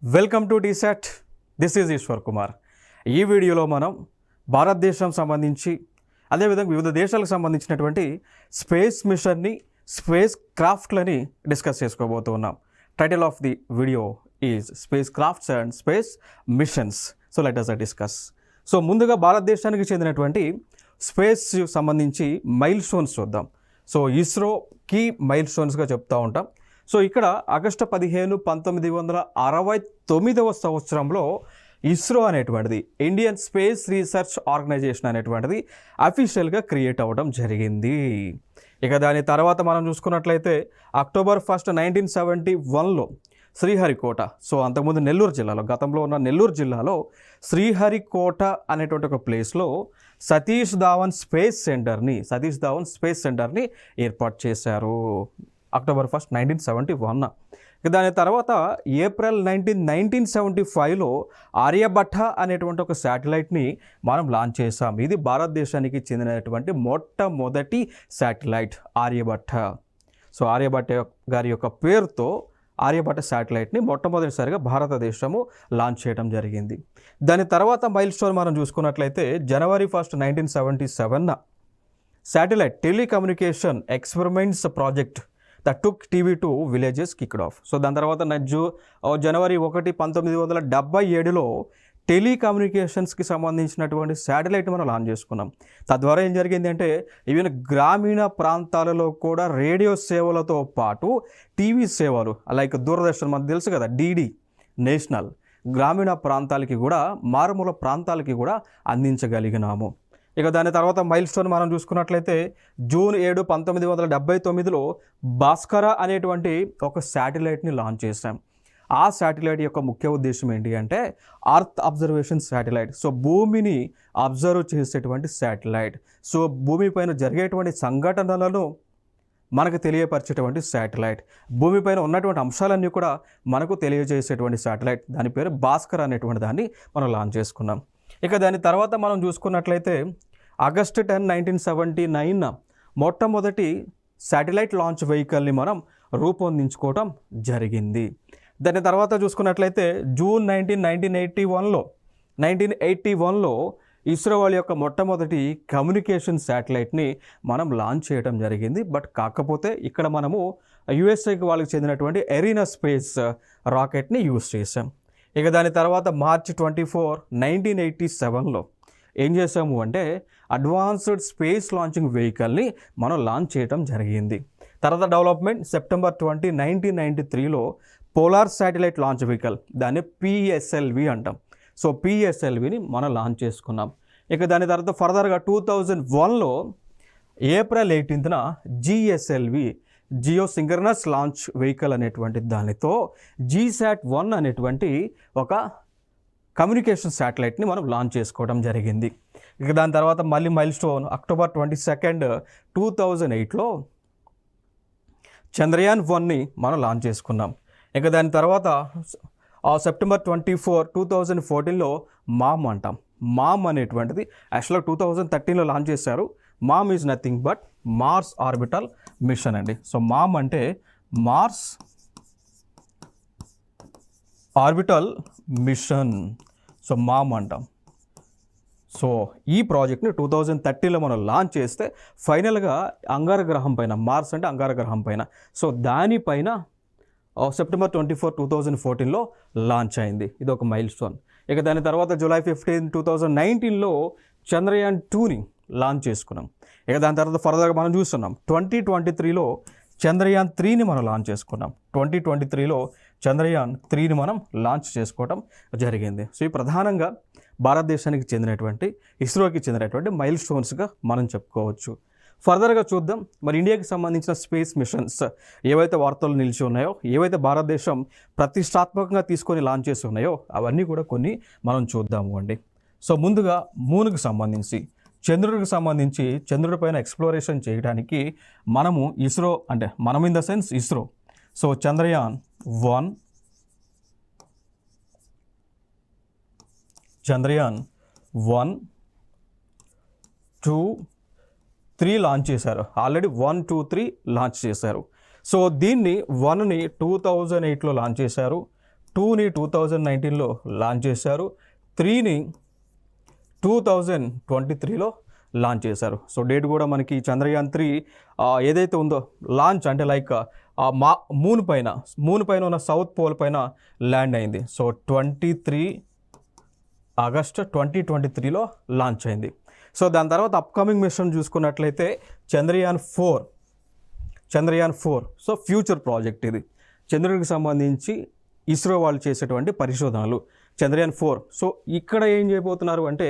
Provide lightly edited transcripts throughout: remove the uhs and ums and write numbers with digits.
Welcome to T-SAT. This is Eshwar Kumar. ఈ వీడియోలో మనం భారతదేశం సంబంధించి అదేవిధంగా వివిధ దేశాలకు సంబంధించినటువంటి స్పేస్ మిషన్ని, స్పేస్ క్రాఫ్ట్లని డిస్కస్ చేసుకోబోతున్నాం. Title of the video is space crafts and space missions. So let us discuss. So ముందుగా భారతదేశానికి చెందినటువంటి స్పేస్ సంబంధించి మైల్ స్టోన్స్ చూద్దాం. సో ఇస్రో కీ మైల్ స్టోన్స్గా చెప్తూ ఉంటాం. సో ఇక్కడ ఆగస్టు 15, 1969 సంవత్సరంలో ఇస్రో అనేటువంటిది, ఇండియన్ స్పేస్ రీసెర్చ్ ఆర్గనైజేషన్ అనేటువంటిది అఫీషియల్గా క్రియేట్ అవ్వడం జరిగింది. ఇక దాని తర్వాత మనం చూసుకున్నట్లయితే అక్టోబర్ 1, 1971లో శ్రీహరికోట, సో అంతకుముందు నెల్లూరు జిల్లాలో, గతంలో ఉన్న నెల్లూరు జిల్లాలో శ్రీహరికోట అనేటువంటి ఒక ప్లేస్లో సతీష్ ధావన్ స్పేస్ సెంటర్ని ఏర్పాటు చేశారు అక్టోబర్ 1, 1971. దాని తర్వాత ఏప్రిల్ 1975లో ఆర్యభట్ట అనేటువంటి ఒక శాటిలైట్ని మనం లాంచ్ చేసాం. ఇది భారతదేశానికి చెందినటువంటి మొట్టమొదటి శాటిలైట్ ఆర్యభట్ట. సో ఆర్యభట్ట గారి యొక్క పేరుతో ఆర్యభట్ట శాటిలైట్ని మొట్టమొదటిసారిగా భారతదేశము లాంచ్ చేయడం జరిగింది. దాని తర్వాత మైల్ స్టోన్ మనం చూసుకున్నట్లయితే జనవరి 1, 1977 satellite telecommunication experiments project that took TV to villages kicked of. So దాని తర్వాత జనవరి 1, 1977లో టెలికమ్యూనికేషన్స్కి సంబంధించినటువంటి శాటిలైట్ మనం లాంచ్ చేసుకున్నాం. తద్వారా ఏం జరిగింది అంటే ఈవెన్ గ్రామీణ ప్రాంతాలలో కూడా రేడియో సేవలతో పాటు టీవీ సేవలు లైక్ దూరదర్శన్, మనకు తెలుసు కదా, డిడి నేషనల్, గ్రామీణ ప్రాంతాలకి కూడా, మారుమూల ప్రాంతాలకి కూడా అందించగలిగినాము. ఇక దాని తర్వాత మైల్ స్టోన్ మనం చూసుకున్నట్లయితే జూన్ 7, 1979లో భాస్కర అనేటువంటి ఒక శాటిలైట్ని లాంచ్ చేశాం. ఆ శాటిలైట్ యొక్క ముఖ్య ఉద్దేశం ఏంటి అంటే అర్త్ అబ్జర్వేషన్ శాటిలైట్. సో భూమిని అబ్జర్వ్ చేసేటువంటి శాటిలైట్. సో భూమిపైన జరిగేటువంటి సంఘటనలను మనకు తెలియపరిచేటువంటి శాటిలైట్, భూమిపైన ఉన్నటువంటి అంశాలన్నీ కూడా మనకు తెలియజేసేటువంటి శాటిలైట్. దాని పేరు భాస్కర్ అనేటువంటి దాన్ని మనం లాంచ్ చేసుకున్నాం. ఇక దాని తర్వాత మనం చూసుకున్నట్లయితే ఆగస్టు 10, 1979 మొట్టమొదటి శాటిలైట్ లాంచ్ వెహికల్ని మనం రూపొందించుకోవటం జరిగింది. దాని తర్వాత చూసుకున్నట్లయితే జూన్ 1981లో ఇస్రో వాళ్ళ యొక్క మొట్టమొదటి కమ్యూనికేషన్ శాటిలైట్ని మనం లాంచ్ చేయడం జరిగింది. బట్ కాకపోతే ఇక్కడ మనము యుఎస్ఏకి వాళ్ళకి చెందినటువంటి ఎరీనా స్పేస్ రాకెట్ని యూజ్ చేసాం. ఇక దాని తర్వాత మార్చి 24, 1987లో ఏం చేసాము అంటే అడ్వాన్స్డ్ స్పేస్ లాంచింగ్ వెహికల్ని మనం లాంచ్ చేయడం జరిగింది. తర్వాత డెవలప్మెంట్ సెప్టెంబర్ 20, 1993లో పోలార్ శాటిలైట్ లాంచ్ వెహికల్, దాన్ని పిఎస్ఎల్వి అంటాం. సో పిఎస్ఎల్విని మనం లాంచ్ చేసుకున్నాం. ఇక దాని తర్వాత ఫర్దర్గా 2001లో ఏప్రిల్ 18న GSLV, geosynchronous launch vehicle అనేటువంటి దానితో GSAT-1 అనేటువంటి ఒక కమ్యూనికేషన్ శాటిలైట్ని మనం లాంచ్ చేసుకోవడం జరిగింది. ఇక దాని తర్వాత మళ్ళీ మైల్ స్టోన్ అక్టోబర్ 22, 2008లో చంద్రయాన్-1ని మనం లాంచ్ చేసుకున్నాం. ఇక దాని తర్వాత సెప్టెంబర్ 24, 2014లో మామ్ అంటాం. మామ్ అనేటువంటిది యాక్చువల్గా 2013లో లాంచ్ చేశారు. MOM is nothing but Mars orbital mission అండి. సో మామ్ అంటే Mars orbital mission. So MOM అంటాం. సో ఈ ప్రాజెక్ట్ని 2013లో మనం లాంచ్ చేస్తే ఫైనల్గా అంగారగ్రహం పైన, మార్స్ అంటే అంగారగ్రహం పైన, సో దానిపైన సెప్టెంబర్ 24, 2014లో లాంచ్ అయింది. ఇది ఒక మైల్ స్టోన్. ఇక దాని తర్వాత జూలై 15, 2019లో చంద్రయాన్-2ని లాంచ్ చేసుకున్నాం. ఇక దాని తర్వాత ఫర్దర్గా మనం చూస్తున్నాం 2023లో చంద్రయాన్-3ని మనం లాంచ్ చేసుకున్నాం. 2023లో చంద్రయాన్-3ని మనం లాంచ్ చేసుకోవడం జరిగింది. సో ఈ ప్రధానంగా భారతదేశానికి చెందినటువంటి, ఇస్రోకి చెందినటువంటి మైల్ స్టోన్స్గా మనం చెప్పుకోవచ్చు. ఫర్దర్గా చూద్దాం మరి ఇండియాకి సంబంధించిన స్పేస్ మిషన్స్ ఏవైతే వార్తలు నిలిచి ఉన్నాయో, ఏవైతే భారతదేశం ప్రతిష్టాత్మకంగా తీసుకొని లాంచ్ చేసి ఉన్నాయో అవన్నీ కూడా కొన్ని మనం చూద్దాము అండి. సో ముందుగా మూన్కి సంబంధించి, చంద్రుడికి సంబంధించి, చంద్రుడి పైన ఎక్స్ప్లోరేషన్ చేయడానికి మనము ఇస్రో, అంటే మనం in the sense ISRO, so Chandrayaan one, Chandrayaan one, 2, 3 launch చేశారు. ఆల్రెడీ 1, 2, 3 లాంచ్ చేశారు. సో దీన్ని 1ని 2008లో లాంచ్ చేశారు, 2ని 2019లో లాంచ్ చేశారు, 3ని 2023లో లాంచ్ చేశారు. సో డేట్ కూడా మనకి చంద్రయాన్ 3 ఏదైతే ఉందో లాంచ్ అంటే లైక్ మూన్ పైన ఉన్న సౌత్ పోల్ పైన ల్యాండ్ అయింది. సో 23 ఆగస్ట్ 2023లో లాంచ్ అయింది. సో దాని తర్వాత అప్కమింగ్ మిషన్ చూసుకున్నట్లయితే చంద్రయాన్ 4. సో ఫ్యూచర్ ప్రాజెక్ట్ ఇది, చంద్రుడికి సంబంధించి ఇస్రో వాళ్ళు చేసేటువంటి పరిశోధనలు. చంద్రయాన్ 4. సో ఇక్కడ ఏం చేయబోతున్నారు అంటే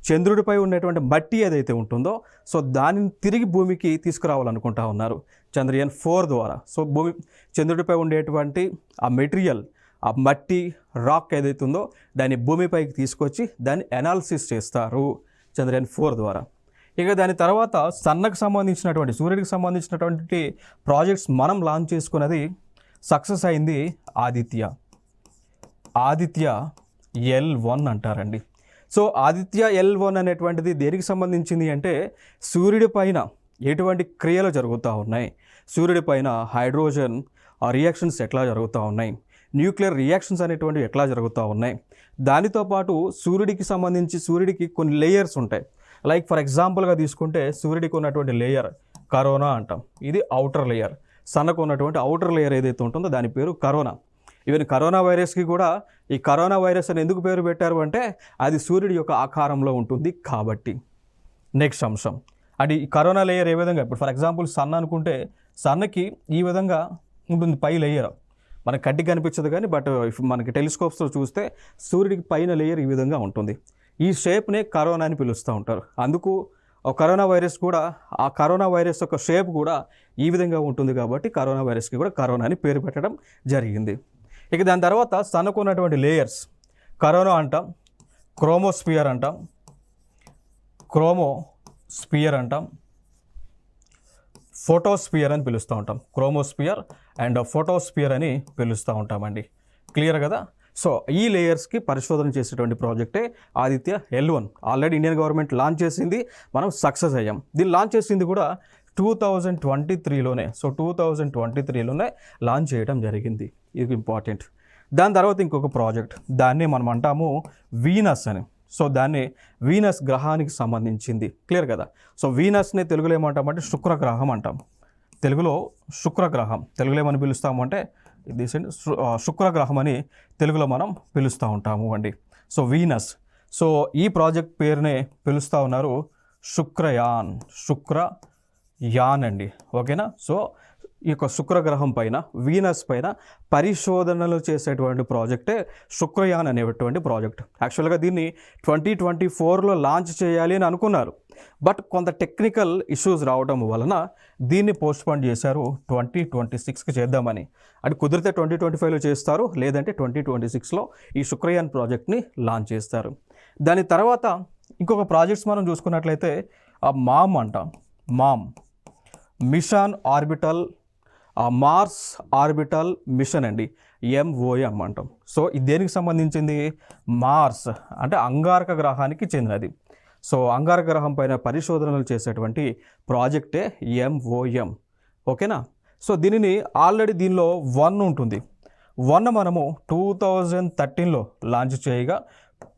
చంద్రుడిపై ఉన్నటువంటి మట్టి ఏదైతే ఉంటుందో సో దానిని తిరిగి భూమికి తీసుకురావాలనుకుంటా ఉన్నారు చంద్రయాన్ 4 ద్వారా. సో చంద్రుడిపై ఉండేటువంటి ఆ మెటీరియల్, ఆ మట్టి రాక్ ఏదైతే ఉందో దాన్ని భూమిపైకి తీసుకొచ్చి దాన్ని అనాలిసిస్ చేస్తారు చంద్రయాన్ 4 ద్వారా. ఇక దాని తర్వాత సన్నకు సంబంధించినటువంటి, సూర్యుడికి సంబంధించినటువంటి ప్రాజెక్ట్స్ మనం లాంచ్ చేసుకున్నది సక్సెస్ అయింది ఆదిత్య L1 అంటారండి. సో ఆదిత్య L1 అనేటువంటిది దేనికి సంబంధించింది అంటే సూర్యుడి పైన ఎటువంటి క్రియలు జరుగుతూ ఉన్నాయి, సూర్యుడి పైన హైడ్రోజన్ రియాక్షన్స్ ఎట్లా జరుగుతూ ఉన్నాయి, న్యూక్లియర్ రియాక్షన్స్ అనేటువంటివి ఎట్లా జరుగుతూ ఉన్నాయి, దానితో పాటు సూర్యుడికి కొన్ని లేయర్స్ ఉంటాయి. లైక్ ఫర్ ఎగ్జాంపుల్గా తీసుకుంటే సూర్యుడికి ఉన్నటువంటి లేయర్ కరోనా అంటాం, ఇది అవుటర్ లేయర్. సన్నకు ఉన్నటువంటి అవుటర్ లేయర్ ఏదైతే ఉంటుందో దాని పేరు కరోనా. ఈవెన్ కరోనా వైరస్కి కూడా ఈ కరోనా వైరస్ అని ఎందుకు పేరు పెట్టారు అంటే అది సూర్యుడి యొక్క ఆకారంలో ఉంటుంది కాబట్టి. నెక్స్ట్ అంశం అంటే ఈ కరోనా లేయర్ ఏ విధంగా, ఇప్పుడు ఫర్ ఎగ్జాంపుల్ సన్ అనుకుంటే సన్నకి ఈ విధంగా ఉంటుంది పై లేయర్, మనకి కంటికి కనిపించదు కానీ బట్ మనకి టెలిస్కోప్స్తో చూస్తే సూర్యుడికి పైన లేయర్ ఈ విధంగా ఉంటుంది. ఈ షేప్నే కరోనా అని పిలుస్తూ ఉంటారు. అందుకు కరోనా వైరస్ కూడా, ఆ కరోనా వైరస్ యొక్క షేప్ కూడా ఈ విధంగా ఉంటుంది కాబట్టి కరోనా వైరస్కి కూడా కరోనా అని పేరు పెట్టడం జరిగింది. ఇక దాని తర్వాత సన్నకు ఉన్నటువంటి లేయర్స్ కరోనా అంటాం, క్రోమోస్పియర్ అంటాం, ఫోటోస్పియర్ అని పిలుస్తూ ఉంటాం. క్రోమోస్పియర్ అండ్ ఫోటోస్పియర్ అని పిలుస్తూ ఉంటామండి. క్లియర్ కదా? సో ఈ లేయర్స్కి పరిశోధన చేసేటువంటి ప్రాజెక్టే Aditya L1. Already Indian government launch చేసింది, మనం సక్సెస్ అయ్యాం. దీన్ని లాంచ్ చేసింది కూడా 2023లోనే. సో 2023లోనే లాంచ్ చేయడం జరిగింది, ఇది ఇంపార్టెంట్. దాని తర్వాత ఇంకొక ప్రాజెక్ట్, దాన్ని మనం అంటాము వీనస్ అని. సో దాన్ని వీనస్ గ్రహానికి సంబంధించింది. క్లియర్ కదా? సో వీనస్ని తెలుగులో ఏమంటామంటే శుక్రగ్రహం అంటాం. తెలుగులో శుక్రగ్రహం, తెలుగులో ఏమని పిలుస్తాము అంటే శుక్రగ్రహం అని తెలుగులో మనం పిలుస్తూ ఉంటాము అండి. సో వీనస్, సో ఈ ప్రాజెక్ట్ పేరునే పిలుస్తూ ఉన్నారు శుక్రయాన్ అండి. ఓకేనా? సో ఈ యొక్క శుక్రగ్రహం పైన, వీనస్ పైన పరిశోధనలు చేసేటువంటి ప్రాజెక్టే శుక్రయాన్ అనేటువంటి ప్రాజెక్ట్. యాక్చువల్గా దీన్ని 2024లో లాంచ్ చేయాలి అని అనుకున్నారు, బట్ కొంత టెక్నికల్ ఇష్యూస్ రావడం వలన దీన్ని పోస్ట్పోన్ చేశారు 2026కి చేద్దామని. అది కుదిరితే 2025లో చేస్తారు, లేదంటే 2026లో ఈ శుక్రయాన్ ప్రాజెక్ట్ని లాంచ్ చేస్తారు. దాని తర్వాత ఇంకొక ప్రాజెక్ట్స్ మనం చూసుకున్నట్లయితే మామ్ అంటాం. Mission orbital Mars orbital mission అండి, MOM అంటాం. సో ఇది దేనికి సంబంధించింది? మార్స్ అంటే అంగారక గ్రహానికి చెందినది. సో అంగారక గ్రహం పైన పరిశోధనలు చేసేటువంటి ప్రాజెక్టే MOM. ఓకేనా? సో దీనిని ఆల్రెడీ దీనిలో 1 ఉంటుంది. 1 మనము 2013లో లాంచ్ చేయగా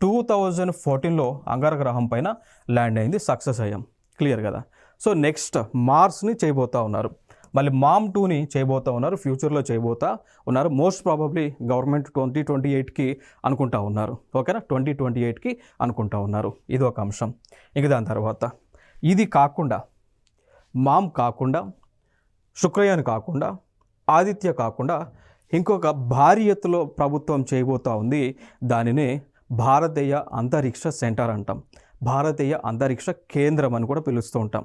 2014లో అంగారక గ్రహం పైన ల్యాండ్ అయింది, సక్సెస్ అయ్యాం. క్లియర్ కదా? సో నెక్స్ట్ మార్స్ని చేయబోతూ ఉన్నారు, మళ్ళీ మామ్ 2ని చేయబోతూ ఉన్నారు, ఫ్యూచర్లో చేయబోతూ ఉన్నారు. మోస్ట్ ప్రాబబ్లీ గవర్నమెంట్ 2028కి అనుకుంటా ఉన్నారు. ఓకేనా? 2028కి అనుకుంటా ఉన్నారు. ఇది ఒక అంశం. ఇక దాని తర్వాత ఇది కాకుండా, మామ్ కాకుండా, శుక్రయాన్ కాకుండా, ఆదిత్య కాకుండా ఇంకొక భారీ ఎత్తులో ప్రభుత్వం చేయబోతూ ఉంది. దానినే భారతీయ అంతరిక్ష సెంటర్ అంటాం, భారతీయ అంతరిక్ష కేంద్రం అని కూడా పిలుస్తూ ఉంటాం,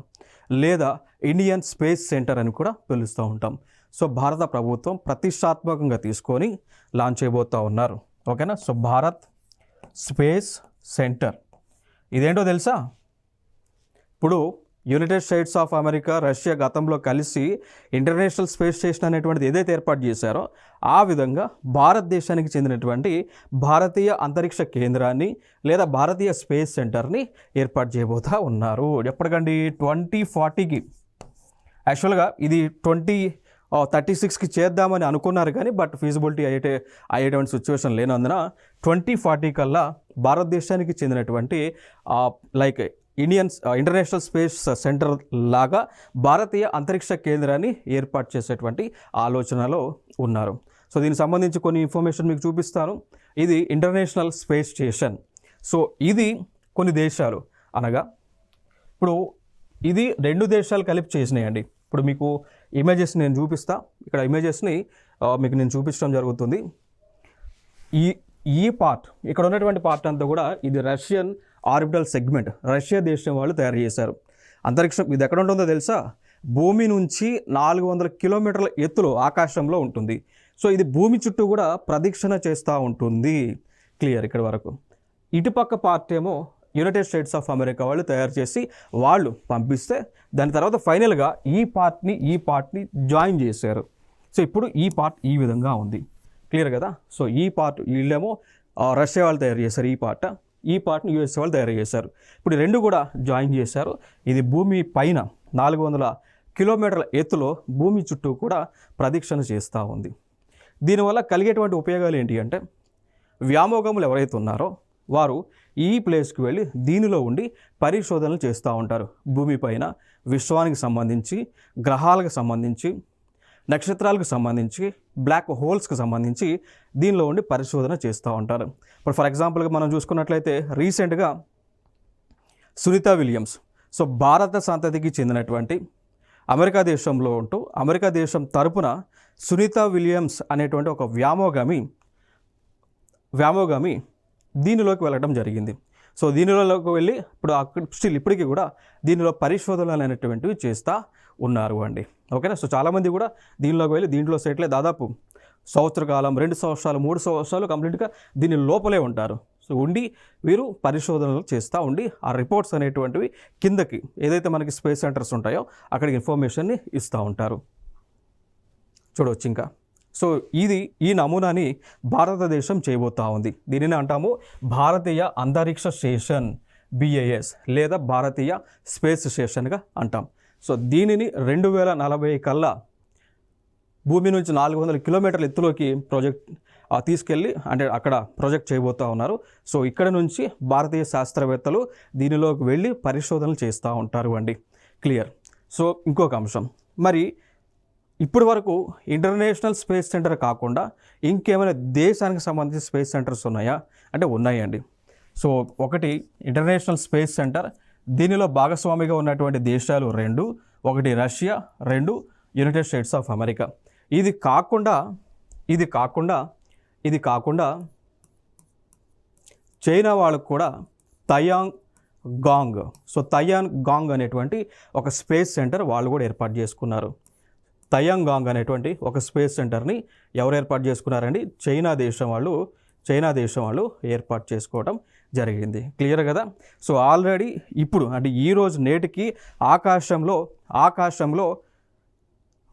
లేదా ఇండియన్ స్పేస్ సెంటర్ అని కూడా పిలుస్తూ ఉంటాం. సో భారత ప్రభుత్వం ప్రతిష్టాత్మకంగా తీసుకొని లాంచ్ చేయబోతూ ఉన్నారు. ఓకేనా? సో భారత్ స్పేస్ సెంటర్ ఇదేంటో తెలుసా? ఇప్పుడు United states of America, Russia గతంలో కలిసి ఇంటర్నేషనల్ స్పేస్ స్టేషన్ అనేటువంటిది ఏదైతే ఏర్పాటు చేశారో ఆ విధంగా భారతదేశానికి చెందినటువంటి భారతీయ అంతరిక్ష కేంద్రాన్ని లేదా భారతీయ స్పేస్ సెంటర్ని ఏర్పాటు చేయబోతూ ఉన్నారు. ఎప్పటికండి? 2040కి. యాక్చువల్గా ఇది 36కి చేద్దామని అనుకున్నారు కానీ బట్ ఫీజిబిలిటీ అయ్యేటువంటి సిచ్యువేషన్ లేనందున 2040 కల్లా భారతదేశానికి చెందినటువంటి లైక్ ఇంటర్నేషనల్ స్పేస్ సెంటర్ లాగా భారతీయ అంతరిక్ష కేంద్రాన్ని ఏర్పాటు చేసేటువంటి ఆలోచనలో ఉన్నారు. సో దీనికి సంబంధించి కొన్ని ఇన్ఫర్మేషన్ మీకు చూపిస్తాను. ఇది ఇంటర్నేషనల్ స్పేస్ స్టేషన్. సో ఇది కొన్ని దేశాలు అనగా ఇప్పుడు ఇది 2 దేశాలు కలిపి చేసినాయండి. ఇప్పుడు మీకు ఇమేజెస్ నేను చూపిస్తా. ఇక్కడ ఇమేజెస్ని మీకు నేను చూపించడం జరుగుతుంది. ఈ పార్ట్ ఇక్కడ ఉన్నటువంటి పార్ట్ అంతా కూడా ఇది రష్యన్ ఆర్బిటల్ సెగ్మెంట్, రష్యా దేశం వాళ్ళు తయారు చేశారు. అంతరిక్షం ఇది ఎక్కడ ఉంటుందో తెలుసా? భూమి నుంచి 400 కిలోమీటర్ల ఎత్తులో ఆకాశంలో ఉంటుంది. సో ఇది భూమి చుట్టూ కూడా ప్రదక్షిణ చేస్తూ ఉంటుంది. క్లియర్ ఇక్కడ వరకు. ఇటుపక్క పార్ట్ ఏమో యునైటెడ్ స్టేట్స్ ఆఫ్ అమెరికా వాళ్ళు తయారు చేసి వాళ్ళు పంపిస్తే దాని తర్వాత ఫైనల్గా ఈ పార్ట్ని జాయిన్ చేశారు. సో ఇప్పుడు ఈ పార్ట్ ఈ విధంగా ఉంది. క్లియర్ కదా? సో ఈ పార్ట్ వీళ్ళేమో రష్యా వాళ్ళు తయారు చేశారు, ఈ పార్ట్ని యూఎస్ వాళ్ళు తయారు చేశారు. ఇప్పుడు 2 కూడా జాయిన్ చేశారు. ఇది భూమి పైన 400 కిలోమీటర్ల ఎత్తులో భూమి చుట్టూ కూడా ప్రదక్షిణ చేస్తూ ఉంది. దీనివల్ల కలిగేటువంటి ఉపయోగాలు ఏంటి అంటే వ్యామోగములు ఎవరైతే ఉన్నారో వారు ఈ ప్లేస్కి వెళ్ళి దీనిలో ఉండి పరిశోధనలు చేస్తూ ఉంటారు. భూమిపైన విశ్వానికి సంబంధించి, గ్రహాలకు సంబంధించి, నక్షత్రాలకు సంబంధించి, బ్లాక్ హోల్స్కి సంబంధించి దీనిలో ఉండి పరిశోధన చేస్తూ ఉంటారు. ఇప్పుడు ఫర్ ఎగ్జాంపుల్గా మనం చూసుకున్నట్లయితే రీసెంట్గా సునీత విలియమ్స్, సో భారత సంతతికి చెందినటువంటి అమెరికా దేశంలో ఉంటూ అమెరికా దేశం తరపున సునీత విలియమ్స్ అనేటువంటి ఒక వ్యామోగామి దీనిలోకి వెళ్ళడం జరిగింది. సో దీనిలోకి వెళ్ళి ఇప్పుడు స్టిల్ ఇప్పటికీ కూడా దీనిలో పరిశోధనలు అనేటువంటివి చేస్తూ ఉన్నారు అండి. ఓకేనా? సో చాలామంది కూడా దీనిలోకి వెళ్ళి దీంట్లో సెటిల్ దాదాపు సంవత్సర కాలం, 2 సంవత్సరాలు, 3 సంవత్సరాలు కంప్లీట్గా దీని లోపలే ఉంటారు. సో ఉండి వీరు పరిశోధనలు చేస్తూ ఉండి ఆ రిపోర్ట్స్ అనేటువంటివి కిందకి ఏదైతే మనకి స్పేస్ సెంటర్స్ ఉంటాయో అక్కడికి ఇన్ఫర్మేషన్ని ఇస్తూ ఉంటారు. చూడవచ్చు ఇంకా. సో ఈ నమూనాని భారతదేశం చేయబోతూ ఉంది. దీనిని అంటాము భారతీయ అంతరిక్ష స్టేషన్, BIS లేదా భారతీయ స్పేస్ స్టేషన్గా అంటాం. సో దీనిని 2040 కల్లా భూమి నుంచి 400 కిలోమీటర్ల ఎత్తులోకి తీసుకెళ్ళి అంటే అక్కడ ప్రాజెక్ట్ చేయబోతూ ఉన్నారు. సో ఇక్కడ నుంచి భారతీయ శాస్త్రవేత్తలు దీనిలోకి వెళ్ళి పరిశోధనలు చేస్తూ ఉంటారు అండి. క్లియర్. సో ఇంకొక అంశం, మరి ఇప్పటి వరకు ఇంటర్నేషనల్ స్పేస్ సెంటర్ కాకుండా ఇంకేమైనా దేశానికి సంబంధించిన స్పేస్ సెంటర్స్ ఉన్నాయా అంటే ఉన్నాయండి. సో ఒకటి ఇంటర్నేషనల్ స్పేస్ సెంటర్, దీనిలో భాగస్వామిగా ఉన్నటువంటి దేశాలు 2, ఒకటి Russia, 2 United states of America. ఇది కాకుండా చైనా వాళ్ళకు కూడా తయాంగ్ గాంగ్ అనేటువంటి ఒక స్పేస్ సెంటర్ వాళ్ళు కూడా ఏర్పాటు చేసుకున్నారు. తయాంగ్ గాంగ్ అనేటువంటి ఒక స్పేస్ సెంటర్ని ఎవరు ఏర్పాటు చేసుకున్నారండి? చైనా దేశం వాళ్ళు ఏర్పాటు చేసుకోవడం జరిగింది. క్లియర్ కదా? సో ఆల్రెడీ ఇప్పుడు అంటే ఈరోజు నేటికి ఆకాశంలో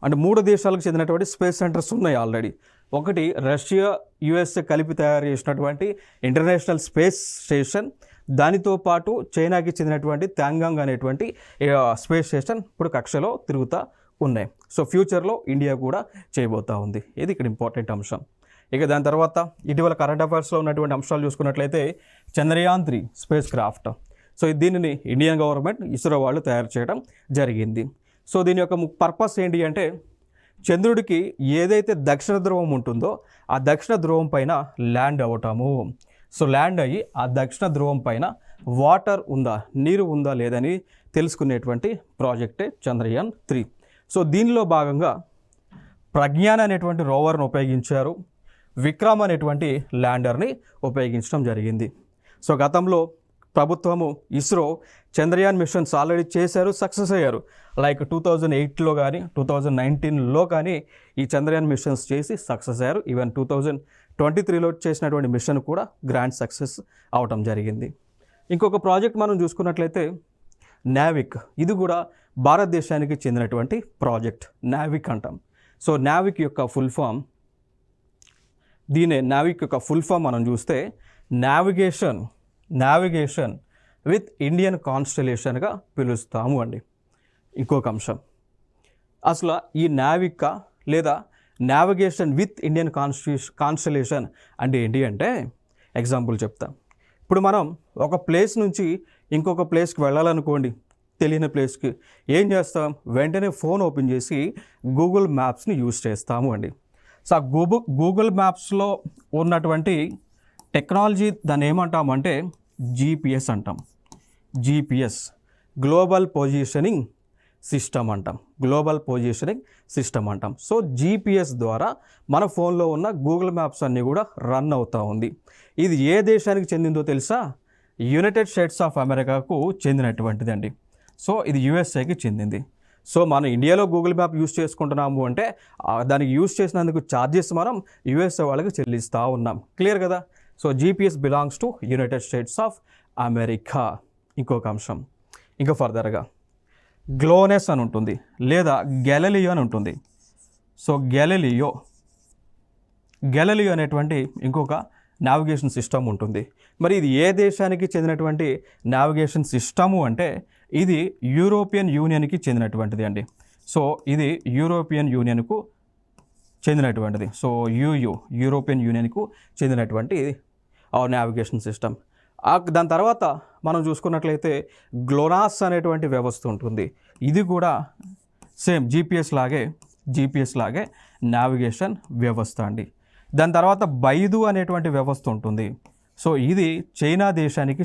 అంటే 3 దేశాలకు చెందినటువంటి స్పేస్ సెంటర్స్ ఉన్నాయి ఆల్రెడీ. ఒకటి రష్యా, USA కలిపి తయారు చేసినటువంటి ఇంటర్నేషనల్ స్పేస్ స్టేషన్, దానితో పాటు చైనాకి చెందినటువంటి త్యాంగాంగ్ అనేటువంటి స్పేస్ స్టేషన్ ఇప్పుడు కక్షలో తిరుగుతూ ఉన్నాయి. సో ఫ్యూచర్లో ఇండియా కూడా చేయబోతూ ఉంది. ఇది ఇక్కడ ఇంపార్టెంట్ అంశం. ఇక దాని తర్వాత ఇటీవల కరెంట్ అఫైర్స్లో ఉన్నటువంటి అంశాలు చూసుకున్నట్లయితే చంద్రయాన్ 3 స్పేస్ క్రాఫ్ట్. సో దీనిని ఇండియన్ గవర్నమెంట్, ఇస్రో వాళ్ళు తయారు చేయడం జరిగింది. సో దీని యొక్క పర్పస్ ఏంటి అంటే చంద్రుడికి ఏదైతే దక్షిణ ధ్రువం ఉంటుందో ఆ దక్షిణ ధ్రువం పైన ల్యాండ్ అవ్వటము. సో ల్యాండ్ అయ్యి ఆ దక్షిణ ధ్రువం పైన వాటర్ ఉందా, నీరు ఉందా లేదని తెలుసుకునేటువంటి ప్రాజెక్టే చంద్రయాన్ 3. సో దీనిలో భాగంగా ప్రజ్ఞాన్ అనేటువంటి రోవర్ను ఉపయోగించారు, విక్రమ్ అనేటువంటి ల్యాండర్ని ఉపయోగించడం జరిగింది. సో గతంలో ప్రభుత్వము ఇస్రో చంద్రయాన్ మిషన్స్ ఆల్రెడీ చేశారు, సక్సెస్ అయ్యారు. లైక్ 2008లో కానీ 2019లో కానీ ఈ చంద్రయాన్ మిషన్స్ చేసి సక్సెస్ అయ్యారు. ఈవెన్ 2023లో చేసినటువంటి మిషన్ కూడా గ్రాండ్ సక్సెస్ అవటం జరిగింది. ఇంకొక ప్రాజెక్ట్ మనం చూసుకున్నట్లయితే నావిక్. ఇది కూడా భారతదేశానికి చెందినటువంటి ప్రాజెక్ట్, నావిక్ అంటాం. సో నావిక్ యొక్క ఫుల్ ఫామ్ మనం చూస్తే నావిగేషన్ విత్ ఇండియన్ కాన్స్టలేషన్గా పిలుస్తాము అండి. ఇంకొక అంశం, అసలు ఈ నావిక లేదా నావిగేషన్ విత్ ఇండియన్ కాన్స్టలేషన్ అంటే ఏంటి అంటే ఎగ్జాంపుల్ చెప్తా. ఇప్పుడు మనం ఒక ప్లేస్ నుంచి ఇంకొక ప్లేస్కి వెళ్ళాలనుకోండి, తెలియని ప్లేస్కి ఏం చేస్తాం, వెంటనే ఫోన్ ఓపెన్ చేసి గూగుల్ మ్యాప్స్ని యూజ్ చేస్తాము అండి. సో ఆ గూగుల్ మ్యాప్స్లో ఉన్నటువంటి టెక్నాలజీ దాన్ని ఏమంటామంటే జీపీఎస్ అంటాం. జీపీఎస్ గ్లోబల్ పొజిషనింగ్ సిస్టమ్ అంటాం. గ్లోబల్ పొజిషనింగ్ సిస్టమ్ అంటాం. సో జీపీఎస్ ద్వారా మన ఫోన్లో ఉన్న గూగుల్ మ్యాప్స్ అన్నీ కూడా రన్ అవుతూ ఉంది. ఇది ఏ దేశానికి చెందిందో తెలుసా? యునైటెడ్ స్టేట్స్ ఆఫ్ అమెరికాకు చెందినటువంటిది అండి. సో ఇది యుఎస్ఏకి చెందింది. సో మనం ఇండియాలో గూగుల్ మ్యాప్ యూస్ చేసుకుంటున్నాము అంటే దానికి యూస్ చేసినందుకు ఛార్జెస్ మనం యుఎస్ఏ వాళ్ళకి చెల్లిస్తూ ఉన్నాం. క్లియర్ కదా? So GPS belongs to United states of America. ఇంకొక అంశం ఇంకా ఫర్దర్గా గ్లోనెస్ అని ఉంటుంది, లేదా గ్యాలిలియో అని ఉంటుంది. సో గ్యాలిలియో అనేటువంటి ఇంకొక నావిగేషన్ సిస్టమ్ ఉంటుంది. మరి ఇది ఏ దేశానికి చెందినటువంటి నావిగేషన్ సిస్టము అంటే ఇది యూరోపియన్ యూనియన్కి చెందినటువంటిది అండి. సో ఇది యూరోపియన్ యూనియన్కు చెందినటువంటిది. సో యూరోపియన్ యూనియన్కు చెందినటువంటి నావిగేషన్ సిస్టమ్. దాని తర్వాత మనం చూసుకున్నట్లయితే గ్లోనాస్ అనేటువంటి వ్యవస్థ ఉంటుంది. ఇది కూడా సేమ్ జీపీఎస్ లాగే నావిగేషన్ వ్యవస్థ అండి. దాని తర్వాత బైదు అనేటువంటి వ్యవస్థ ఉంటుంది. సో ఇది చైనా దేశానికి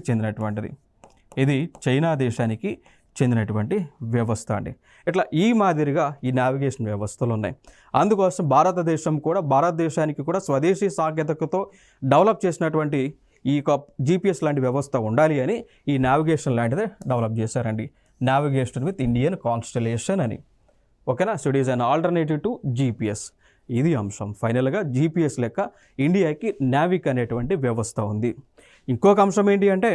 చెందినటువంటి వ్యవస్థ అండి. ఇట్లా ఈ మాదిరిగా ఈ నావిగేషన్ వ్యవస్థలు ఉన్నాయి. అందుకోసం భారతదేశానికి కూడా స్వదేశీ సాంకేతికతతో డెవలప్ చేసినటువంటి ఈ జీపీఎస్ లాంటి వ్యవస్థ ఉండాలి అని ఈ నావిగేషన్ లాంటిదే డెవలప్ చేశారండి. నావిగేషన్ విత్ ఇండియన్ కాన్స్టలేషన్ అని. ఓకేనా? So it is an alternative to GPS. ఇది అంశం. ఫైనల్గా జీపీఎస్ లెక్క ఇండియాకి నావిక్ అనేటువంటి వ్యవస్థ ఉంది. ఇంకొక అంశం ఏంటి అంటే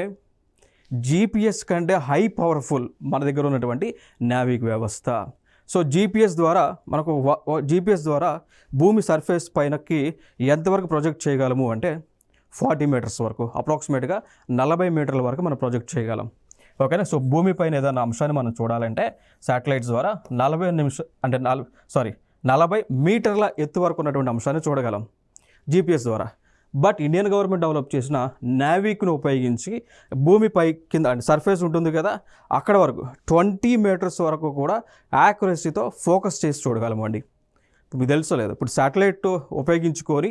జీపీఎస్ కంటే హై పవర్ఫుల్ మన దగ్గర ఉన్నటువంటి నావిక్ వ్యవస్థ. సో జీపీఎస్ ద్వారా భూమి సర్ఫేస్ పైనకి ఎంతవరకు ప్రొజెక్ట్ చేయగలము అంటే 40 మీటర్స్ వరకు, అప్రాక్సిమేట్గా 40 మీటర్ల వరకు మనం ప్రొజెక్ట్ చేయగలం. ఓకేనా? సో భూమిపైన ఏదైనా అంశాన్ని మనం చూడాలంటే శాటిలైట్స్ ద్వారా 40 మీటర్ల ఎత్తు వరకు ఉన్నటువంటి అంశాన్ని చూడగలం జీపీఎస్ ద్వారా. బట్ ఇండియన్ గవర్నమెంట్ డెవలప్ చేసిన నావిక్ను ఉపయోగించి భూమిపై కింద సర్ఫేస్ ఉంటుంది కదా, అక్కడ వరకు 20 మీటర్స్ వరకు కూడా యాక్యురసీతో ఫోకస్ చేసి చూడగలము అండి. మీకు తెలుసో లేదు, ఇప్పుడు శాటిలైట్ ఉపయోగించుకొని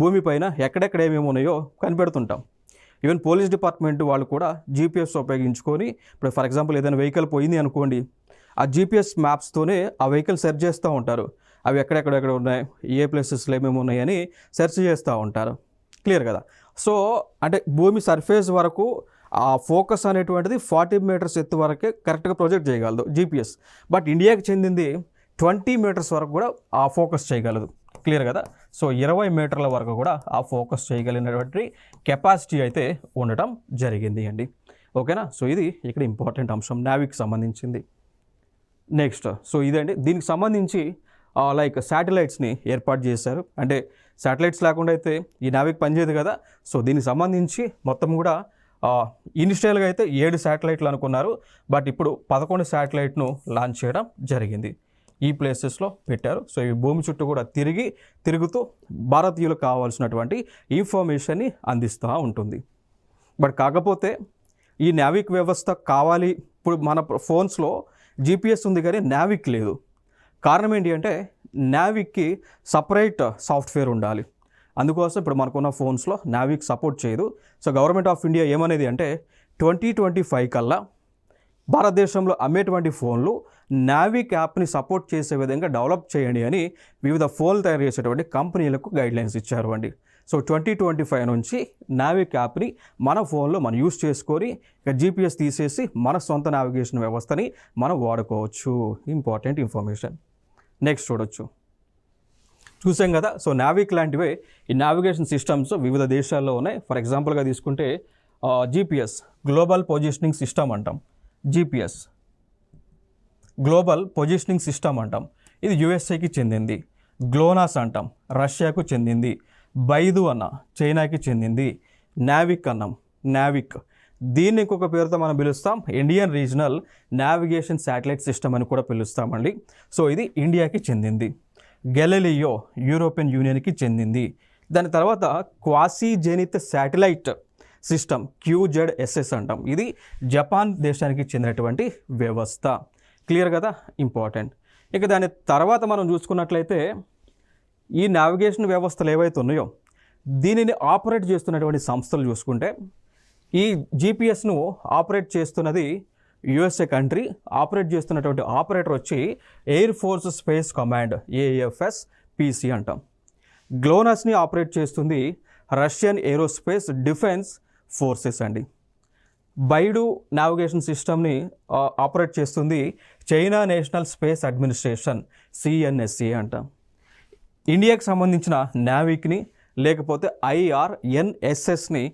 భూమిపైన ఎక్కడెక్కడ ఏమేమి ఉన్నాయో కనిపెడుతుంటాం. ఈవెన్ పోలీస్ డిపార్ట్మెంట్ వాళ్ళు కూడా జీపీఎస్ ఉపయోగించుకొని, ఇప్పుడు ఫర్ ఎగ్జాంపుల్ ఏదైనా వెహికల్ పోయింది అనుకోండి, ఆ జీపీఎస్ మ్యాప్స్తోనే ఆ వెహికల్ సెర్చ్ చేస్తూ ఉంటారు. అవి ఎక్కడెక్కడ ఉన్నాయి, ఏ ప్లేసెస్లో ఏమేమి ఉన్నాయని సెర్చ్ చేస్తూ ఉంటారు. క్లియర్ కదా? సో అంటే భూమి సర్ఫేస్ వరకు ఆ ఫోకస్ అనేటువంటిది 40 మీటర్స్ ఎత్తు వరకే కరెక్ట్గా ప్రొజెక్ట్ చేయగలదు జీపీఎస్. బట్ ఇండియాకి చెందింది 20 మీటర్స్ వరకు కూడా ఆ ఫోకస్ చేయగలదు. క్లియర్ కదా? సో 20 మీటర్ల వరకు కూడా ఆ ఫోకస్ చేయగలిగినటువంటి కెపాసిటీ అయితే ఉండటం జరిగింది అండి. ఓకేనా? సో ఇది ఇక్కడ ఇంపార్టెంట్ అంశం నావిక్ సంబంధించింది. నెక్స్ట్ సో ఇదండి, దీనికి సంబంధించి లైక్ శాటిలైట్స్ని ఏర్పాటు చేశారు. అంటే శాటిలైట్స్ లేకుండా అయితే ఈ నావిక్ పనిచేయదు కదా. సో దీనికి సంబంధించి మొత్తం కూడా ఇనిషియల్గా అయితే 7 శాటిలైట్లు అనుకున్నారు. బట్ ఇప్పుడు 11 శాటిలైట్ను లాంచ్ చేయడం జరిగింది. ఈ ప్లేసెస్లో పెట్టారు. సో ఈ భూమి చుట్టూ కూడా తిరుగుతూ భారతీయులకు కావాల్సినటువంటి ఇన్ఫర్మేషన్ని అందిస్తూ ఉంటుంది. బట్ కాకపోతే ఈ నావిక్ వ్యవస్థ కావాలి, ఇప్పుడు మన ఫోన్స్లో జీపీఎస్ ఉంది కానీ నావిక్ లేదు. కారణం ఏంటి అంటే నావిక్కి సపరేట్ సాఫ్ట్వేర్ ఉండాలి. అందుకోసం ఇప్పుడు మనకున్న ఫోన్స్లో నావిక్ సపోర్ట్ చేయదు. సో గవర్నమెంట్ ఆఫ్ ఇండియా ఏమనేది అంటే 2025 కల్లా భారతదేశంలో అమ్మేటువంటి ఫోన్లు నావిక్ యాప్ని సపోర్ట్ చేసే విధంగా డెవలప్ చేయండి అని వివిధ ఫోన్లు తయారు చేసేటువంటి కంపెనీలకు గైడ్లైన్స్ ఇచ్చారు అండి. సో 2025 నుంచి నావిక్ యాప్ని మన ఫోన్లో మనం యూస్ చేసుకొని ఇక జీపీఎస్ తీసేసి మన సొంత నావిగేషన్ వ్యవస్థని మనం వాడుకోవచ్చు. Important information. నెక్స్ట్ చూసాం కదా. సో నావిక్ లాంటివే ఈ నావిగేషన్ సిస్టమ్స్ వివిధ దేశాల్లో ఉన్నాయి. ఫర్ ఎగ్జాంపుల్గా తీసుకుంటే జీపీఎస్ గ్లోబల్ పొజిషనింగ్ సిస్టమ్ అంటాం. జీపీఎస్ గ్లోబల్ పొజిషనింగ్ సిస్టమ్ అంటాం. ఇది యుఎస్ఏకి చెందింది. గ్లోనాస్ అంటాం, రష్యాకు చెందింది. బైదు అన్న చైనాకి చెందింది. నావిక్ అన్నాం, నావిక్ దీన్ని ఇంకొక పేరుతో మనం పిలుస్తాం Indian regional navigation satellite system అని కూడా పిలుస్తామండి. సో ఇది ఇండియాకి చెందింది. గెలీలియో యూరోపియన్ యూనియన్కి చెందింది. దాని తర్వాత క్వాసీజెనిత్ శాటిలైట్ సిస్టమ్ QZSS అంటాం. ఇది జపాన్ దేశానికి చెందినటువంటి వ్యవస్థ. క్లియర్ కదా, ఇంపార్టెంట్. ఇక దాని తర్వాత మనం చూసుకున్నట్లయితే ఈ నావిగేషన్ వ్యవస్థలు ఏవైతే ఉన్నాయో దీనిని ఆపరేట్ చేస్తున్నటువంటి సంస్థలు చూసుకుంటే ఈ GPS-ను ఆపరేట్ చేస్తున్నది USA కంట్రీ. ఆపరేట్ చేస్తున్నటువంటి ఆపరేటర్ వచ్చి air force space command AFSPC అంటాం. గ్లోనస్ని ఆపరేట్ చేస్తుంది రష్యన్ ఏరోస్పేస్ డిఫెన్స్ ఫోర్సెస్ అండి. బైడు నావిగేషన్ సిస్టమ్ని ఆపరేట్ చేస్తుంది China national space administration CNSA అంటాం. ఇండియాకి సంబంధించిన నావిక్ని లేకపోతే IRNSSని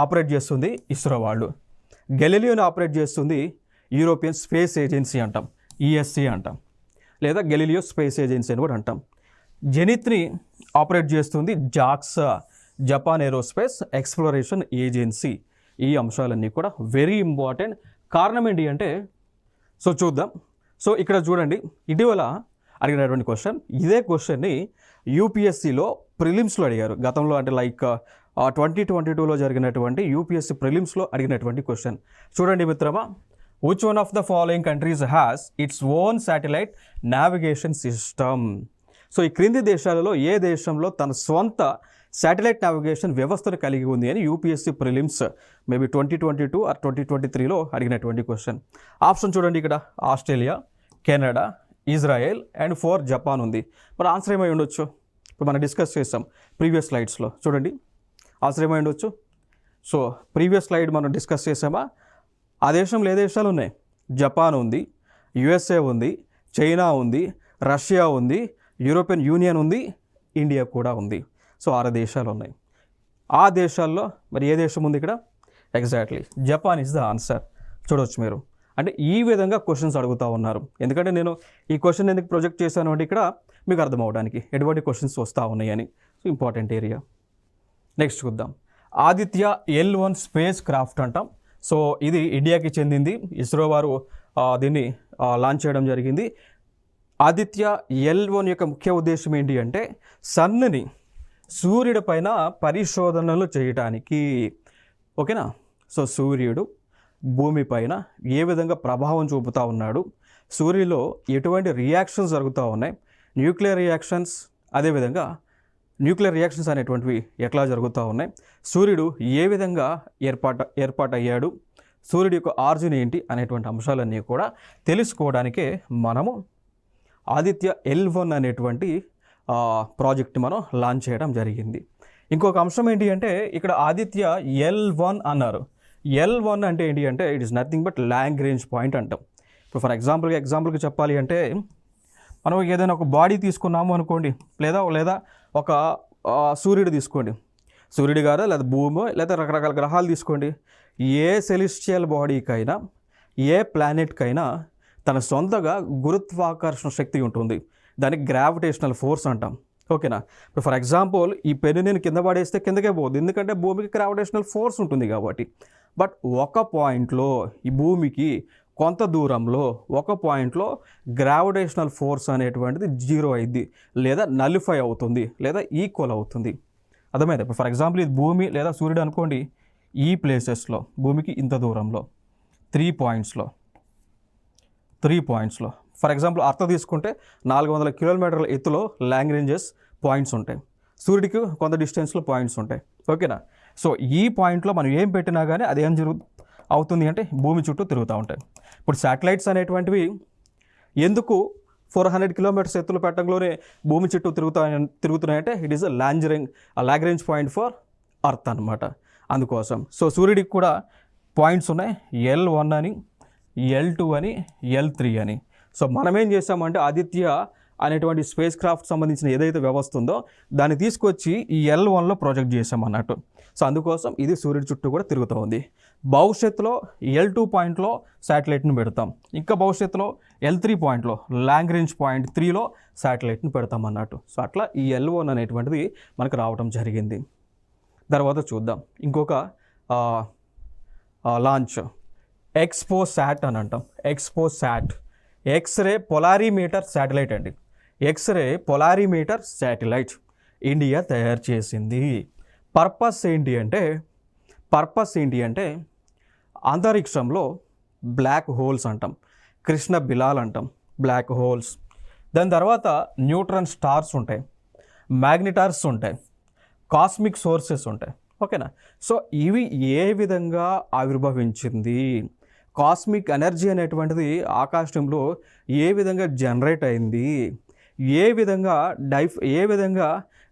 ఆపరేట్ చేస్తుంది ఇస్రో వాళ్ళు. గెలీలియోని ఆపరేట్ చేస్తుంది యూరోపియన్ స్పేస్ ఏజెన్సీ అంటాం, ESC అంటాం, లేదా గెలీలియో స్పేస్ ఏజెన్సీ అని కూడా అంటాం. జెనిత్ని ఆపరేట్ చేస్తుంది JAXA, Japan aerospace exploration agency. ఈ అంశాలన్నీ కూడా వెరీ ఇంపార్టెంట్. కారణం ఏంటి అంటే చూద్దాం. ఇక్కడ చూడండి, ఇటీవల అడిగినటువంటి క్వశ్చన్, ఇదే క్వశ్చన్ని UPSCలో ప్రిలిమ్స్లో అడిగారు గతంలో. అంటే లైక్ 2022లో జరిగినటువంటి UPSC ప్రిలిమ్స్లో అడిగినటువంటి క్వశ్చన్. చూడండి మిత్రమా, which one of the following countries has its own satellite navigation system? ఈ క్రింది దేశాలలో ఏ దేశంలో తన స్వంత శాటిలైట్ నావిగేషన్ వ్యవస్థను కలిగి ఉంది అని UPSC ప్రిలిమ్స్ మేబీ 2022 ఆర్ 2023లో అడిగినటువంటి క్వశ్చన్. ఆప్షన్ చూడండి, ఇక్కడ Australia, Canada, Israel and 4 Japan ఉంది. మరి ఆన్సర్ ఏమై ఉండొచ్చు? ఇప్పుడు మనం డిస్కస్ చేసాం ప్రీవియస్ స్లైడ్స్లో. చూడండి ఆన్సర్ ఏమై ఉండొచ్చు. ప్రీవియస్ స్లైడ్ మనం డిస్కస్ చేసామా, ఆ దేశంలో ఏ దేశాలు ఉన్నాయి? జపాన్ ఉంది, USA ఉంది, చైనా ఉంది, రష్యా ఉంది, యూరోపియన్ యూనియన్ ఉంది, ఇండియా కూడా ఉంది. 6 దేశాలు ఉన్నాయి. ఆ దేశాల్లో మరి ఏ దేశం ఉంది ఇక్కడ? Exactly Japan is the answer. చూడవచ్చు మీరు. అంటే ఈ విధంగా క్వశ్చన్స్ అడుగుతూ ఉన్నారు. ఎందుకంటే నేను ఈ క్వశ్చన్ ఎందుకు ప్రొజెక్ట్ చేశాను అంటే ఇక్కడ మీకు అర్థం అవడానికి ఎటువంటి క్వశ్చన్స్ వస్తూ ఉన్నాయని. Important area. నెక్స్ట్ చూద్దాం. ఆదిత్య L1 స్పేస్ క్రాఫ్ట్ అంటాం. ఇది ఇండియాకి చెందింది. ఇస్రో వారు దీన్ని లాంచ్ చేయడం జరిగింది. ఆదిత్య L1 యొక్క ముఖ్య ఉద్దేశం ఏంటి అంటే సన్ని సూర్యుడి పైన పరిశోధనలు చేయటానికి. ఓకేనా? సూర్యుడు భూమి పైన ఏ విధంగా ప్రభావం చూపుతూ ఉన్నాడు, సూర్యులో ఎటువంటి రియాక్షన్స్ జరుగుతూ ఉన్నాయి, న్యూక్లియర్ రియాక్షన్స్ అనేటువంటివి ఎట్లా జరుగుతూ ఉన్నాయి, సూర్యుడు ఏ విధంగా ఏర్పాటయ్యాడు, సూర్యుడి యొక్క ఆరిజిన్ ఏంటి అనేటువంటి అంశాలన్నీ కూడా తెలుసుకోవడానికే మనము ఆదిత్య L1 అనేటువంటి ప్రాజెక్ట్ మనం లాంచ్ చేయడం జరిగింది. ఇంకొక అంశం ఏంటి అంటే ఇక్కడ ఆదిత్య L1 అన్నారు. L1 అంటే ఏంటి అంటే it is nothing but Lagrange point అంటాం. ఇప్పుడు ఫర్ ఎగ్జాంపుల్కి చెప్పాలి అంటే మనం ఏదైనా ఒక బాడీ తీసుకున్నాము అనుకోండి, లేదా ఒక సూర్యుడు తీసుకోండి, సూర్యుడు గారు లేదా భూమి లేదా రకరకాల గ్రహాలు తీసుకోండి. ఏ సెలిస్టియల్ బాడీకైనా ఏ ప్లానెట్కైనా తన సొంతగా గురుత్వాకర్షణ శక్తి ఉంటుంది. దానికి గ్రావిటేషనల్ ఫోర్స్ అంటాం. ఓకేనా? ఇప్పుడు ఫర్ ఎగ్జాంపుల్ ఈ పెన్ను నేను కింద పడేస్తే కిందకే పోదు, ఎందుకంటే భూమికి గ్రావిటేషనల్ ఫోర్స్ ఉంటుంది కాబట్టి. బట్ ఒక పాయింట్లో ఈ భూమికి కొంత దూరంలో ఒక పాయింట్లో గ్రావిటేషనల్ ఫోర్స్ అనేటువంటిది 0 అయింది, లేదా నలిఫై అవుతుంది, లేదా ఈక్వల్ అవుతుంది. అర్థమైంది? ఇప్పుడు ఫర్ ఎగ్జాంపుల్ ఇది భూమి లేదా సూర్యుడు అనుకోండి. ఈ ప్లేసెస్లో భూమికి ఇంత దూరంలో 3 పాయింట్స్లో ఫర్ ఎగ్జాంపుల్ అర్త్ తీసుకుంటే 400 కిలోమీటర్ల ఎత్తులో లాంగ్రేంజెస్ పాయింట్స్ ఉంటాయి. సూర్యుడికి కొంత డిస్టెన్స్లో పాయింట్స్ ఉంటాయి. ఓకేనా? ఈ పాయింట్లో మనం ఏం పెట్టినా కానీ అది ఏం అవుతుంది అంటే భూమి చుట్టూ తిరుగుతూ ఉంటాయి. ఇప్పుడు శాటిలైట్స్ అనేటువంటివి ఎందుకు 400 కిలోమీటర్స్ ఎత్తులో పెట్టడంలోనే భూమి చుట్టూ తిరుగుతున్నాయంటే it is Lagrange point for earth అనమాట. అందుకోసం సూర్యుడికి కూడా పాయింట్స్ ఉన్నాయి, L1 అని, L2 అని, L3 అని. మనం ఏం చేసామంటే ఆదిత్య అనేటువంటి స్పేస్ క్రాఫ్ట్ సంబంధించిన ఏదైతే వ్యవస్థ ఉందో దాన్ని తీసుకొచ్చి ఈ L1లో ప్రాజెక్ట్ చేసామన్నట్టు. అందుకోసం ఇది సూర్యుడి చుట్టూ కూడా తిరుగుతూ ఉంది. భవిష్యత్తులో L2 పాయింట్లో శాటిలైట్ని పెడతాం, ఇంకా భవిష్యత్తులో L3 పాయింట్లో లాంగ్రేంజ్ పాయింట్ 3లో శాటిలైట్ని పెడతాం అన్నట్టు. అట్లా ఈ L1 అనేటువంటిది మనకు రావడం జరిగింది. తర్వాత చూద్దాం ఇంకొక లాంచ్, ఎక్స్పోసాట్ అని అంటాం. ఎక్స్పోసాట్ ఎక్స్రే పొలారీమీటర్ శాటిలైట్ అండి. ఎక్స్రే పొలారిమీటర్ శాటిలైట్ ఇండియా తయారు చేసింది. పర్పస్ ఏంటి అంటే అంతరిక్షంలో బ్లాక్ హోల్స్ అంటాం, కృష్ణ బిలాల్ అంటాం, బ్లాక్ హోల్స్. దాని తర్వాత న్యూట్రన్ స్టార్స్ ఉంటాయి, మ్యాగ్నెటార్స్ ఉంటాయి, కాస్మిక్ సోర్సెస్ ఉంటాయి. ఓకేనా? సో ఇవి ఏ విధంగా ఆవిర్భవించింది, కాస్మిక్ ఎనర్జీ అనేటువంటిది ఆకాశంలో ఏ విధంగా జనరేట్ అయింది, ఏ విధంగా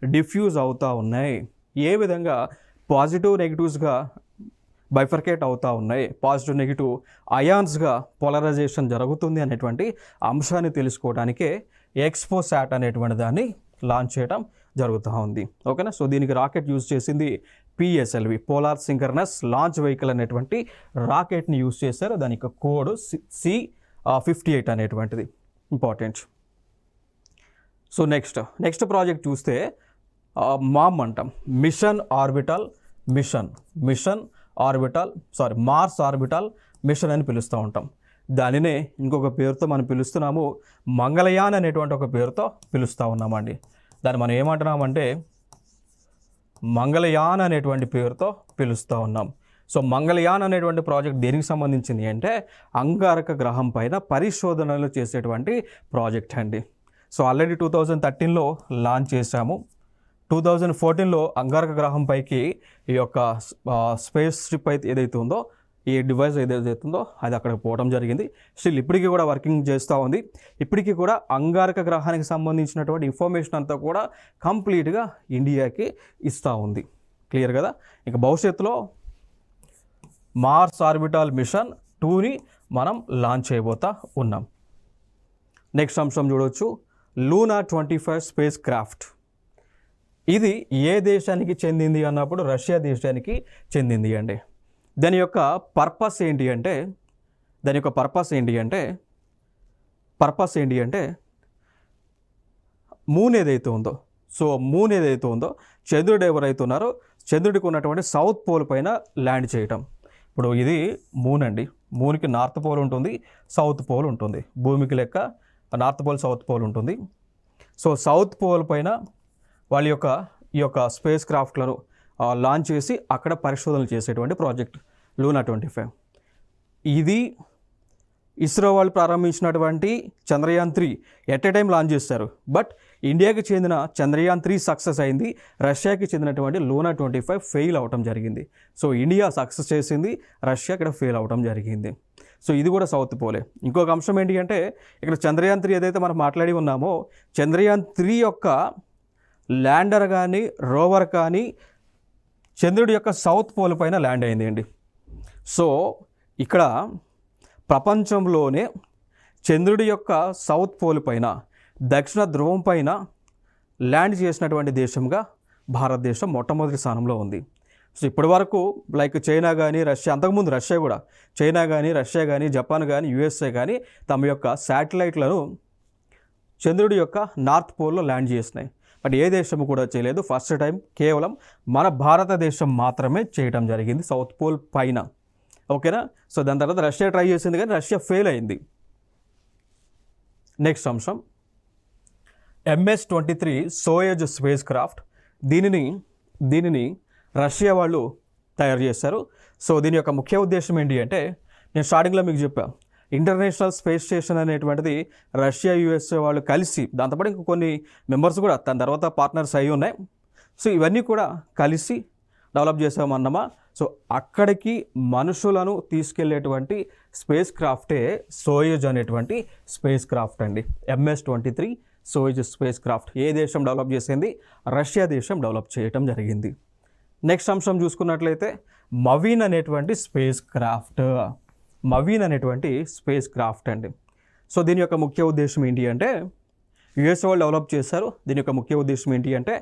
డిఫ్యూజ్ అవుతూ ఉన్నాయి, ఏ విధంగా పాజిటివ్ నెగిటివ్స్గా బైఫర్కేట్ అవుతూ ఉన్నాయి, పాజిటివ్ నెగిటివ్ అయాన్స్గా పోలరైజేషన్ జరుగుతుంది అనేటువంటి అంశాన్ని తెలుసుకోవడానికే ఎక్స్పోసాట్ అనేటువంటి దాన్ని లాంచ్ చేయడం జరుగుతూ ఉంది. ఓకేనా? సో దీనికి రాకెట్ యూజ్ చేసింది PSLV, polar synchronous launch vehicle అనేటువంటి రాకెట్ని యూజ్ చేశారు. దాని యొక్క కోడ్ C58 అనేటువంటిది ఇంపార్టెంట్. సో నెక్స్ట్ ప్రాజెక్ట్ చూస్తే మామ్ అంటాం, మార్స్ ఆర్బిటల్ మిషన్ అని పిలుస్తూ ఉంటాం. దానినే ఇంకొక పేరుతో మనం పిలుస్తున్నాము, మంగళయాన్ అనేటువంటి ఒక పేరుతో పిలుస్తూ ఉన్నామండి. దాన్ని మనం ఏమంటున్నామంటే మంగళయాన్ అనేటువంటి పేరుతో పిలుస్తూ ఉన్నాం. సో మంగళయాన్ అనేటువంటి ప్రాజెక్ట్ దేనికి సంబంధించింది అంటే అంగారక గ్రహం పైన పరిశోధనలు చేసేటువంటి ప్రాజెక్ట్ అండి. సో ఆల్రెడీ 2013లో లాంచ్ చేశాము. 2014లో అంగారక గ్రహం పైకి ఈ యొక్క స్పేస్ షిప్ అయితే ఏదైతే ఉందో, ఈ డివైస్ ఏదైతే ఉందో అది అక్కడికి పోవడం జరిగింది. స్టిల్ ఇప్పటికీ కూడా వర్కింగ్ చేస్తూ ఉంది. ఇప్పటికీ కూడా అంగారక గ్రహానికి సంబంధించినటువంటి ఇన్ఫర్మేషన్ అంతా కూడా కంప్లీట్గా ఇండియాకి ఇస్తూ ఉంది. క్లియర్ కదా? ఇక భవిష్యత్తులో మార్స్ ఆర్బిటల్ మిషన్ 2ని మనం లాంచ్ చేయబోతా ఉన్నాం. నెక్స్ట్ అంశం చూడవచ్చు, లూనా 25 స్పేస్ క్రాఫ్ట్. ఇది ఏ దేశానికి చెందింది అన్నప్పుడు రష్యా దేశానికి చెందింది అండి. దాని యొక్క పర్పస్ ఏంటి అంటే మూన్ ఏదైతే ఉందో చంద్రుడు ఎవరైతే ఉన్నారో చంద్రుడికి ఉన్నటువంటి సౌత్ పోల్ పైన ల్యాండ్ చేయటం. ఇప్పుడు ఇది మూన్ అండి. మూన్కి నార్త్ పోల్ ఉంటుంది, సౌత్ పోల్ ఉంటుంది. భూమికి లెక్క నార్త్ పోల్, సౌత్ పోల్ ఉంటుంది. సో సౌత్ పోల్ పైన వాళ్ళ ఈ యొక్క స్పేస్ క్రాఫ్ట్లను లాంచ్ చేసి అక్కడ పరిశోధనలు చేసేటువంటి ప్రాజెక్ట్ లూనా 25. ఇది ఇస్రో వాళ్ళు ప్రారంభించినటువంటి Chandrayaan 3 at a time launch చేస్తారు. బట్ ఇండియాకి చెందిన చంద్రయాన్ 3 సక్సెస్ అయింది, రష్యాకి చెందినటువంటి లూనా 25 ఫెయిల్ అవటం జరిగింది. సో ఇండియా సక్సెస్ చేసింది, రష్యా ఇక్కడ ఫెయిల్ అవటం జరిగింది. సో ఇది కూడా సౌత్ పోలే. ఇంకొక అంశం ఏంటి అంటే ఇక్కడ చంద్రయాన్ 3 ఏదైతే మనం మాట్లాడి ఉన్నామో, చంద్రయాన్ 3 యొక్క ల్యాండర్ కానీ రోవర్ కానీ చంద్రుడి యొక్క సౌత్ పోల్ పైన ల్యాండ్ అయింది అండి. సో ఇక్కడ ప్రపంచంలోనే చంద్రుడి యొక్క సౌత్ పోల్ పైన, దక్షిణ ధ్రువం పైన ల్యాండ్ చేసినటువంటి దేశంగా భారతదేశం మొట్టమొదటి స్థానంలో ఉంది. సో ఇప్పటి వరకు లైక్ చైనా కానీ రష్యా, అంతకుముందు చైనా కానీ జపాన్ కానీ యుఎస్ఏ కానీ తమ యొక్క శాటిలైట్లను చంద్రుడి యొక్క నార్త్ పోల్లో ల్యాండ్ చేసినాయి. బట్ ఏ దేశము కూడా చేయలేదు. ఫస్ట్ టైం కేవలం మన భారతదేశం మాత్రమే చేయడం జరిగింది సౌత్ పోల్ పైన. ఓకేనా? సో దాని తర్వాత రష్యా ట్రై చేసింది కానీ రష్యా ఫెయిల్ అయింది. నెక్స్ట్ అంశం MS-23 సోయజ్ స్పేస్ క్రాఫ్ట్. దీనిని రష్యా వాళ్ళు తయారు చేశారు. సో దీని యొక్క ముఖ్య ఉద్దేశం ఏంటి అంటే నేను స్టార్టింగ్లో మీకు చెప్పాను, ఇంటర్నేషనల్ స్పేస్ స్టేషన్ అనేటువంటిది రష్యా యుఎస్ఏ వాళ్ళు కలిసి, దాంతోపాటు ఇంకో కొన్ని మెంబర్స్ కూడా దాని తర్వాత పార్ట్నర్స్ అయి ఉన్నాయి. సో ఇవన్నీ కూడా కలిసి డెవలప్ చేసామన్నమా. సో అక్కడికి మనుషులను తీసుకెళ్లేటువంటి స్పేస్ క్రాఫ్టే సోయజ్ అనేటువంటి స్పేస్ క్రాఫ్ట్ అండి. MS-23 సోయజ్ స్పేస్ క్రాఫ్ట్ ఏ దేశం డెవలప్ చేసింది? రష్యా దేశం డెవలప్ చేయటం జరిగింది. నెక్స్ట్ అంశం చూసుకున్నట్లయితే మవీన్ అనేటువంటి స్పేస్ క్రాఫ్ట్ అండి. సో దీని యొక్క ముఖ్య ఉద్దేశం ఏంటి అంటే యుఎస్ వాళ్ళు డెవలప్ చేశారు. దీని యొక్క ముఖ్య ఉద్దేశం ఏంటి అంటే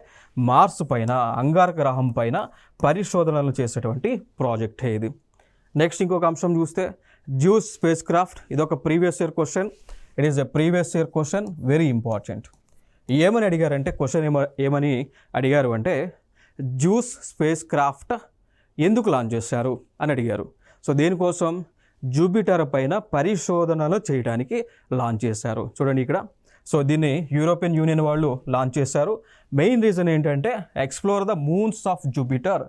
మార్స్ పైన, అంగారక గ్రహం పైన పరిశోధనలు చేసేటువంటి ప్రాజెక్ట్ ఇది. నెక్స్ట్ ఇంకొక అంశం చూస్తే జ్యూస్ స్పేస్ క్రాఫ్ట్. ఇదొక previous year question. It is a previous year question, very important. ఏమని అడిగారంటే క్వశ్చన్ ఏమని అడిగారు అంటే జ్యూస్ స్పేస్ క్రాఫ్ట్ ఎందుకు లాంచ్ చేశారు అని అడిగారు. సో దేనికోసం? జూపిటర్ పైన పరిశోధనలు చేయడానికి లాంచ్ చేశారు. చూడండి ఇక్కడ. సో దీన్ని యూరోపియన్ యూనియన్ వాళ్ళు లాంచ్ చేశారు. మెయిన్ రీజన్ ఏంటంటే explore the moons of Jupiter.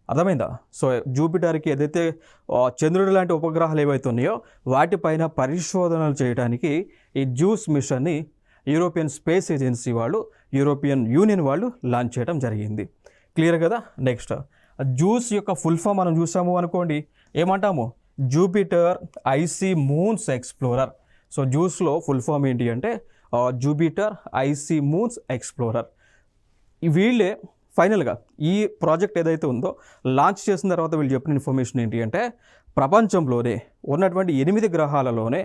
అర్థమైందా? సో జూపిటర్కి ఏదైతే చంద్రుడి లాంటి ఉపగ్రహాలు ఏవైతే ఉన్నాయో వాటిపైన పరిశోధనలు చేయడానికి ఈ జూస్ మిషన్ని యూరోపియన్ స్పేస్ ఏజెన్సీ వాళ్ళు, యూరోపియన్ యూనియన్ వాళ్ళు లాంచ్ చేయడం జరిగింది. క్లియర్ కదా? నెక్స్ట్ జూస్ యొక్క ఫుల్ ఫామ్ మనం చూసాము అనుకోండి, ఏమంటాము? Jupiter icy moons explorer. So జూస్లో ఫుల్ ఫామ్ ఏంటి అంటే జూపిటర్ ఐసీ మూన్స్ ఎక్స్ప్లోరర్. వీళ్ళే ఫైనల్గా ఈ ప్రాజెక్ట్ ఏదైతే ఉందో లాంచ్ చేసిన తర్వాత వీళ్ళు చెప్పిన ఇన్ఫర్మేషన్ ఏంటి అంటే ప్రపంచంలోనే ఉన్నటువంటి 8 గ్రహాలలోనే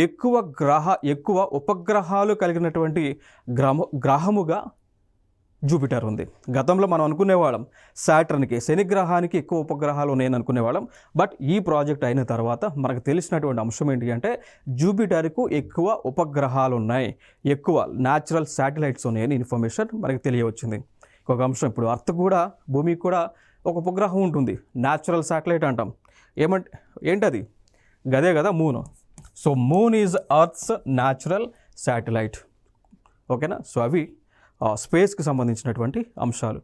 ఎక్కువ ఉపగ్రహాలు కలిగినటువంటి గ్రహముగా జూపిటర్ ఉంది. గతంలో మనం అనుకునేవాళ్ళం సాటర్న్కి, శని గ్రహానికి ఎక్కువ ఉపగ్రహాలు ఉన్నాయని అనుకునేవాళ్ళం. బట్ ఈ ప్రాజెక్ట్ అయిన తర్వాత మనకు తెలిసినటువంటి అంశం ఏంటి అంటే జూపిటర్కు ఎక్కువ ఉపగ్రహాలు ఉన్నాయి, ఎక్కువ న్యాచురల్ శాటిలైట్స్ ఉన్నాయని ఇన్ఫర్మేషన్ మనకు తెలియవచ్చింది. ఇంకొక అంశం, ఇప్పుడు అర్త్ కూడా, భూమికి కూడా ఒక ఉపగ్రహం ఉంటుంది, న్యాచురల్ శాటిలైట్ అంటాం. ఏంటది? గదే కదా moon. So moon is earth's natural satellite. ఓకేనా? సో అవి స్పేస్కి సంబంధించినటువంటి అంశాలు.